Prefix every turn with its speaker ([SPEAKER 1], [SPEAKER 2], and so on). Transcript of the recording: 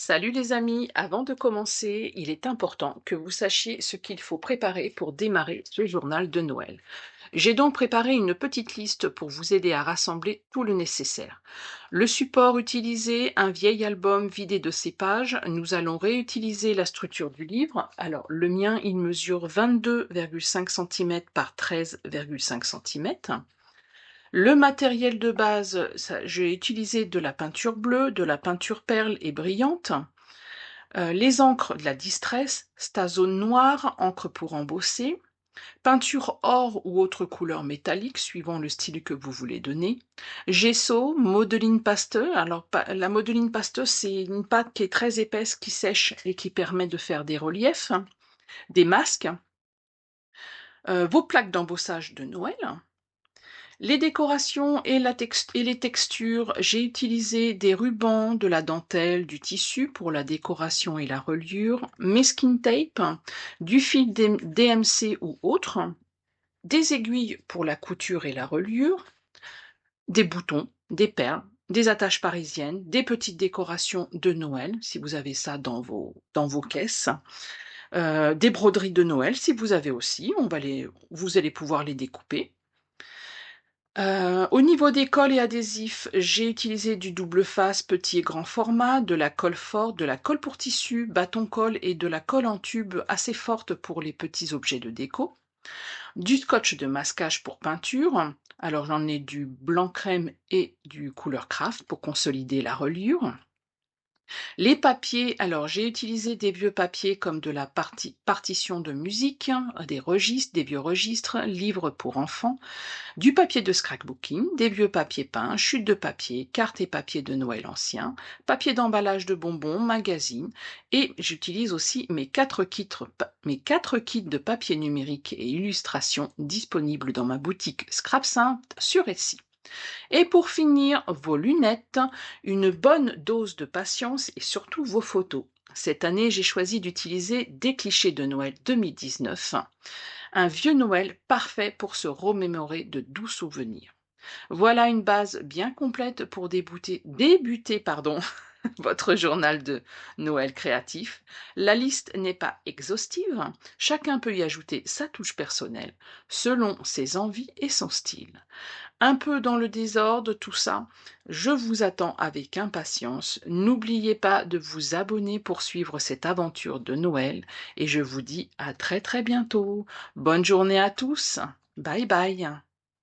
[SPEAKER 1] Salut les amis, avant de commencer, il est important que vous sachiez ce qu'il faut préparer pour démarrer ce journal de Noël. J'ai donc préparé une petite liste pour vous aider à rassembler tout le nécessaire. Le support utilisé, un vieil album vidé de ses pages. Nous allons réutiliser la structure du livre. Alors, le mien, il mesure 22,5 cm par 13,5 cm. Le matériel de base, j'ai utilisé de la peinture bleue, de la peinture perle et brillante. Les encres de la Distress, Stazone noire, encre pour embosser, peinture or ou autre couleur métallique suivant le style que vous voulez donner, gesso, modeline pasteuse. Alors la modeline pasteuse, c'est une pâte qui est très épaisse, qui sèche et qui permet de faire des reliefs, des masques, vos plaques d'embossage de Noël. Les décorations et les textures, j'ai utilisé des rubans, de la dentelle, du tissu pour la décoration et la reliure, masking tape, du fil DMC ou autre, des aiguilles pour la couture et la reliure, des boutons, des perles, des attaches parisiennes, des petites décorations de Noël, si vous avez ça dans vos caisses, des broderies de Noël, si vous avez aussi, vous allez pouvoir les découper. Au niveau des colles et adhésifs, j'ai utilisé du double face petit et grand format, de la colle forte, de la colle pour tissu, bâton colle et de la colle en tube assez forte pour les petits objets de déco. Du scotch de masquage pour peinture. Alors j'en ai du blanc crème et du couleur craft pour consolider la reliure. Les papiers, alors j'ai utilisé des vieux papiers comme de la partition de musique, des registres, des vieux registres, livres pour enfants, du papier de scrapbooking, des vieux papiers peints, chutes de papier, cartes et papiers de Noël anciens, papier d'emballage de bonbons, magazines, et j'utilise aussi mes quatre kits de papier numérique et illustration disponibles dans ma boutique Scrap Simple sur Etsy. Et pour finir, vos lunettes, une bonne dose de patience et surtout vos photos. Cette année, j'ai choisi d'utiliser des clichés de Noël 2019, un vieux Noël parfait pour se remémorer de doux souvenirs. Voilà une base bien complète pour débuter votre journal de Noël créatif. La liste n'est pas exhaustive, chacun peut y ajouter sa touche personnelle, selon ses envies et son style. Un peu dans le désordre, tout ça, je vous attends avec impatience. N'oubliez pas de vous abonner pour suivre cette aventure de Noël et je vous dis à très très bientôt. Bonne journée à tous. Bye bye.